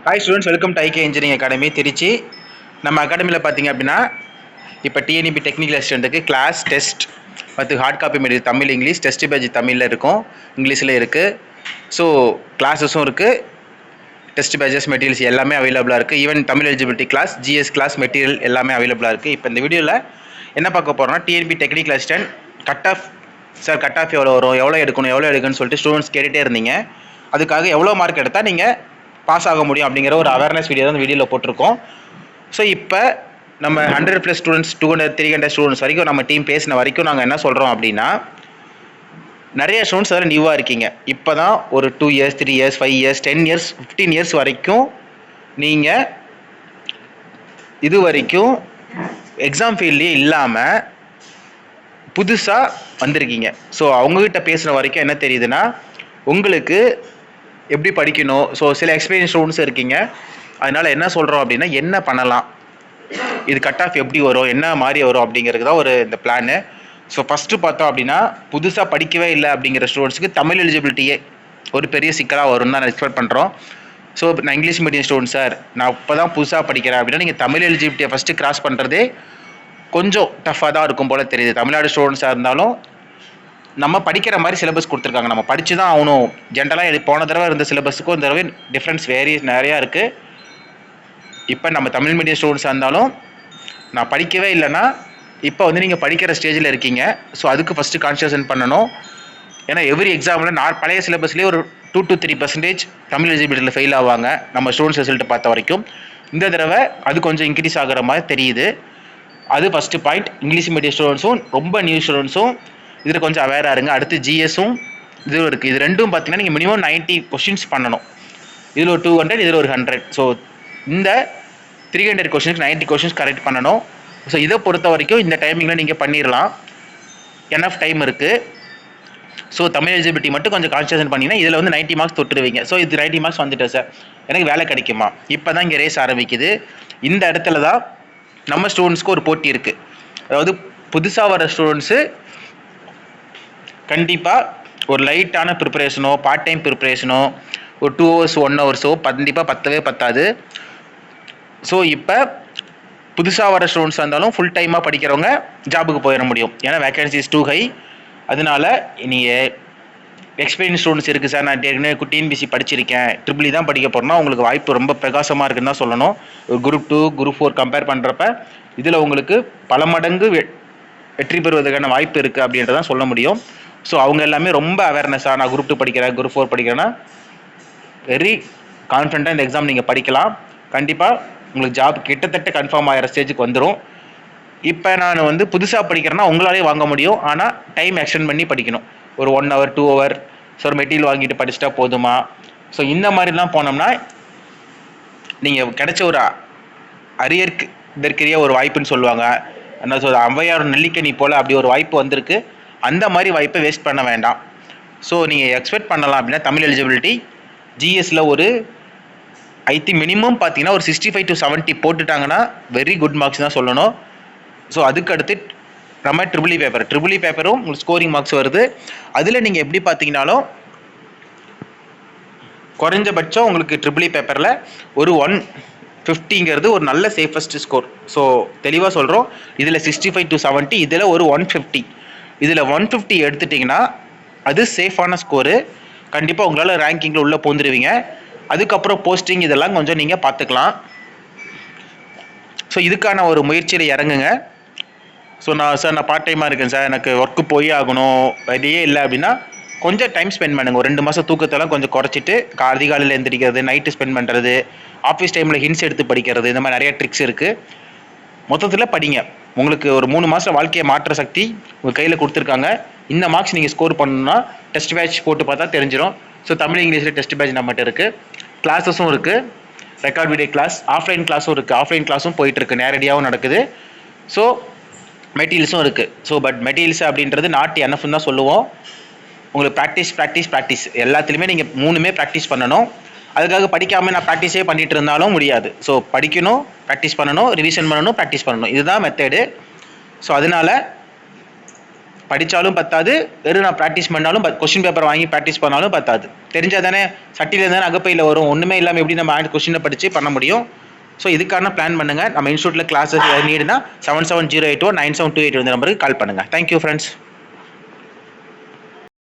Hi students, welcome to IK engineering academy Trichy. நம்ம அகாடமியில் பார்த்தீங்க அப்படின்னா இப்போ டிஎன்இபி டெக்னிக்கல் அசிஸ்டண்ட்டுக்கு கிளாஸ் டெஸ்ட் மற்றும் hard copy material Tamil English test page தமிழில் இருக்கும், இங்கிலீஷில் இருக்குது. ஸோ கிளாஸஸும் இருக்குது, டெஸ்ட் பேஜஸ் மெட்டீரியல்ஸ் எல்லாமே அவைலபிளாக இருக்குது. Even Tamil eligibility class, GS class material எல்லாமே அவைலபிளாக இருக்குது. இப்போ இந்த வீடியோவில் என்ன பார்க்க போகிறோம்னா, TNP technical assistant cut off sir, cut off எவ்வளோ வரும், எவ்வளோ எடுக்கணும்னு சொல்லிட்டு ஸ்டூடெண்ட்ஸ் கேட்டுகிட்டே இருந்தீங்க. அதுக்காக எவ்வளோ மார்க் எடுத்தால் நீங்கள் பாஸ் ஆக முடியும் அப்படிங்கிற ஒரு அவேர்னஸ் வீடியோ தான் வீடியோவில் போட்டிருக்கோம். ஸோ இப்போ நம்ம 100+ ஸ்டூடெண்ட்ஸ், 200 300 ஸ்டூடெண்ட்ஸ் வரைக்கும் நம்ம டீம் பேசின வரைக்கும் நாங்கள் என்ன சொல்கிறோம் அப்படின்னா, நிறைய ஸ்டூடெண்ட்ஸ் அதில் நியூவாக இருக்கீங்க. இப்போ தான் ஒரு 2 years 3 years 5 years 10 years 15 years வரைக்கும் நீங்கள் இது வரைக்கும் எக்ஸாம் ஃபீல்ட்லேயே இல்லாமல் புதுசாக வந்திருக்கீங்க. ஸோ அவங்கக்கிட்ட பேசுகிற வரைக்கும் என்ன தெரியுதுன்னா, உங்களுக்கு எப்படி படிக்கணும். ஸோ சில எக்ஸ்பீரியன்ஸ் ஸ்டூடெண்ட்ஸ் இருக்கீங்க. அதனால் என்ன சொல்கிறோம் அப்படின்னா, என்ன பண்ணலாம், இது கட் ஆஃப் எப்படி வரும், என்ன மாதிரி வரும் அப்படிங்கிறது தான் இந்த பிளானு. ஸோ ஃபஸ்ட்டு பார்த்தோம் அப்படின்னா, புதுசாக படிக்கவே இல்லை அப்படிங்கிற ஸ்டூடெண்ட்ஸுக்கு தமிழ் எலிஜிபிலிட்டியே ஒரு பெரிய சிக்கலாக வரும்னு தான் நான் எக்ஸ்பெக்ட் பண்ணுறோம். ஸோ நான் இங்கிலீஷ் மீடியம் ஸ்டூடெண்ட் சார், நான் இப்போ தான் புதுசாக படிக்கிறேன் அப்படின்னா, நீங்கள் தமிழ் எலிஜிபிலிட்டியை ஃபஸ்ட்டு கிராஸ் பண்ணுறதே கொஞ்சம் டஃப்பாக தான் இருக்கும் போல் தெரியுது. தமிழ்நாடு ஸ்டூடெண்ட்ஸாக இருந்தாலும் நம்ம படிக்கிற மாதிரி சிலபஸ் கொடுத்துருக்காங்க, நம்ம படித்து தான் ஆகணும். ஜென்ரலாக போன தடவை இருந்த சிலபஸுக்கும் இந்த தடவை டிஃப்ரென்ஸ் நிறையா இருக்குது. இப்போ நம்ம தமிழ் மீடியம் ஸ்டூடெண்ட்ஸாக இருந்தாலும் நான் படிக்கவே இல்லைன்னா இப்போ நீங்கள் படிக்கிற ஸ்டேஜில் இருக்கீங்க. ஸோ அதுக்கு ஃபஸ்ட்டு கான்சன்ட்ரேஷன் பண்ணணும். ஏன்னா எவ்ரி எக்ஸாமில் பழைய சிலபஸ்லேயே ஒரு 2 to 3% தமிழ் எலிஜிபிலிட்டியில் ஃபெயில் ஆவாங்க நம்ம ஸ்டூடெண்ட்ஸ் ரிசல்ட்டை பார்த்த வரைக்கும். இந்த தடவை அது கொஞ்சம் இன்க்ரீஸ் ஆகிற மாதிரி தெரியுது. அது ஃபஸ்ட்டு பாயிண்ட். இங்கிலீஷ் மீடியம் ஸ்டூடெண்ட்ஸும் ரொம்ப நியூ ஸ்டூடெண்ட்ஸும் இதில் கொஞ்சம் அவேராக இருங்க. அடுத்து ஜிஎஸும் இதுவும் இருக்குது. இது ரெண்டும் பார்த்தீங்கன்னா நீங்கள் மினிமம் 90 கொஷின்ஸ் பண்ணணும். இதில் ஒரு 200, இதில் ஒரு 100. ஸோ இந்த 300 கொஷினுக்கு 90 கொஷின்ஸ் கரெக்ட் பண்ணணும். ஸோ இதை பொறுத்த வரைக்கும் இந்த டைமிங்கில் நீங்கள் பண்ணிடலாம், எனஃப் டைம் இருக்குது. ஸோ தமிழ் எலிஜிபிலிட்டி மட்டும் கொஞ்சம் கான்சன்ட்ரேஷன் பண்ணிங்கன்னா இதில் 90 மார்க்ஸ் தொட்டுருவீங்க. ஸோ இது 90 மார்க்ஸ் வந்துட்டேன் சார், எனக்கு வேலை கிடைக்குமா? இப்போ தான் இங்கே ரேஸ் ஆரம்பிக்குது. இந்த இடத்துல தான் நம்ம ஸ்டூடெண்ட்ஸ்க்கு ஒரு போட்டி இருக்குது. அதாவது புதுசாக வர ஸ்டூடெண்ட்ஸு கண்டிப்பாக ஒரு லைட்டான ப்ரிப்பரேஷனோ பார்ட் டைம் ப்ரிப்பரேஷனோ ஒரு 2 hours 1 hours கண்டிப்பாக பத்தாது. ஸோ இப்போ புதுசாக வர ஸ்டூடெண்ட்ஸாக இருந்தாலும் ஃபுல் டைமாக படிக்கிறவங்க ஜாபுக்கு போயிட முடியும். ஏன்னா வேகன்சிஸ் டூ ஹை. அதனால நீங்கள் எக்ஸ்பீரியன்ஸ் ஸ்டூடெண்ட்ஸ் இருக்குது சார், நான் ஏற்கனவே டிஎன்பிசி படிச்சிருக்கேன், ட்ரிபிள் தான் படிக்க போகிறேன்னா உங்களுக்கு வாய்ப்பு ரொம்ப பிரகாசமாக இருக்குன்னு தான் சொல்லணும். ஒரு குரூப் 2 குரூப் 4 கம்பேர் பண்ணுறப்ப இதில் உங்களுக்கு பல மடங்கு வெற்றி பெறுவதற்கான வாய்ப்பு இருக்குது அப்படின்றதான் சொல்ல முடியும். ஸோ அவங்க எல்லாமே ரொம்ப அவேர்னஸாக, நான் குரூப் 2 படிக்கிறேன், குரூப் 4 படிக்கிறேன்னா வெரி கான்ஃபிடண்ட்டாக இந்த எக்ஸாம் நீங்கள் படிக்கலாம். கண்டிப்பாக உங்களுக்கு ஜாப் கிட்டத்தட்ட கன்ஃபார்ம் ஆகிற ஸ்டேஜுக்கு வந்துடும். இப்போ நான் புதுசாக படிக்கிறேன்னா உங்களாலே வாங்க முடியும், ஆனால் டைம் எக்ஸ்டெண்ட் பண்ணி படிக்கணும். ஒரு 1 hour 2 hour ஸோ ஒரு மெட்டீரியல் வாங்கிட்டு படிச்சுட்டா போதுமா? ஸோ இந்த மாதிரிலாம் போனோம்னா நீங்கள் கிடைச்ச ஒரு அரியருக்கு இதற்கரிய ஒரு வாய்ப்புன்னு சொல்லுவாங்க. என்ன சொல்ற, ஔவையார் நெல்லிக்கனி போல் அப்படி ஒரு வாய்ப்பு வந்திருக்கு. அந்த மாதிரி வாய்ப்பை வேஸ்ட் பண்ண வேண்டாம். ஸோ நீங்கள் எக்ஸ்பெக்ட் பண்ணலாம் அப்படின்னா தமிழ் எலிஜிபிலிட்டி ஜிஎஸ்ல ஒரு ஐ திங்க் மினிமம் பார்த்தீங்கன்னா ஒரு 65 to 70 போட்டுட்டாங்கன்னா வெரி குட் மார்க்ஸ் தான் சொல்லணும். ஸோ அதுக்கு அடுத்து நம்ம ட்ரிபிள் பேப்பரும் உங்களுக்கு ஸ்கோரிங் மார்க்ஸ் வருது. அதில் நீங்கள் எப்படி பார்த்தீங்கன்னாலும் குறைஞ்சபட்சம் உங்களுக்கு ட்ரிபிள் பேப்பரில் ஒரு 150ங்கிறது ஒரு நல்ல சேஃபஸ்ட் ஸ்கோர். ஸோ தெளிவாக சொல்கிறோம், இதில் 65 to 70, இதில் ஒரு 150. இதில் 150 எடுத்துட்டிங்கன்னா அது சேஃபான ஸ்கோரு. கண்டிப்பாக உங்களால் ரேங்கிங்கில் உள்ளே போந்துடுவீங்க. அதுக்கப்புறம் போஸ்டிங் இதெல்லாம் கொஞ்சம் நீங்கள் பார்த்துக்கலாம். ஸோ இதுக்கான ஒரு முயற்சியில் இறங்குங்க. ஸோ நான் பார்ட் டைமாக இருக்கேன் சார், எனக்கு ஒர்க்கு போய் ஆகணும், வெளியே இல்லை அப்படின்னா கொஞ்சம் டைம் ஸ்பெண்ட் பண்ணுங்கள். ஒரு 2 மாதம் தூக்கத்தெல்லாம் கொஞ்சம் குறைச்சிட்டு அதிகாலையில் எழுந்திரிக்கிறது, நைட்டு ஸ்பெண்ட் பண்ணுறது, ஆஃபீஸ் டைமில் ஹின்ஸ் எடுத்து படிக்கிறது, இந்த மாதிரி நிறைய ட்ரிக்ஸ் இருக்குது. மொத்தத்தில் படிங்க. உங்களுக்கு ஒரு 3 மாதம் வாழ்க்கையை மாற்ற சக்தி உங்கள் கையில் கொடுத்துருக்காங்க. இந்த மார்க்ஸ் நீங்கள் ஸ்கோர் பண்ணணும்னா டெஸ்ட் பேட்ச் போட்டு பார்த்தா தெரிஞ்சிடும். ஸோ தமிழ் இங்கிலீஷில் டெஸ்ட் பேட்ச் நம்மகிட்ட இருக்குது, கிளாஸஸும் இருக்குது, ரெக்கார்ட் வீடியோ கிளாஸ், ஆஃப்லைன் கிளாஸும் இருக்குது. ஆஃப்லைன் கிளாஸும் போயிட்டுருக்கு, நேரடியாகவும் நடக்குது. ஸோ மெட்டீரியல்ஸும் இருக்குது. ஸோ பட் மெட்டீரியல்ஸ் அப்படின்றது நாட் எனஃப்னு தான் சொல்லுவோம். உங்களுக்கு ப்ராக்டிஸ் எல்லாத்துலேயுமே நீங்கள் 3மே ப்ராக்டிஸ் பண்ணணும். அதுக்காக படிக்காமல் நான் ப்ராக்டிஸே பண்ணிகிட்டு இருந்தாலும் முடியாது. ஸோ படிக்கணும், ப்ராக்டிஸ் பண்ணணும், ரிவிஷன் பண்ணணும், ப்ராக்டிஸ் பண்ணணும், இதுதான் மெத்தடு. ஸோ அதனால் படித்தாலும் பத்தாது, வெறும் நான் ப்ராக்டிஸ் பண்ணாலும் கொஸ்டின் பேப்பர் வாங்கி ப்ராக்டிஸ் பண்ணாலும் பத்தாது. தெரிஞ்சால் தானே சட்டியில் தானே அகப்பையில் வரும். ஒன்றுமே இல்லாமல் எப்படி நம்ம கொஸ்டினை படித்து பண்ண முடியும்? ஸோ இதுக்கான பிளான் பண்ணுங்கள். நம்ம இன்ஸ்டியூட்டில் கிளாஸஸ் நீடுனா 7708197228 நம்பருக்கு கால் பண்ணுங்கள். Thank you friends.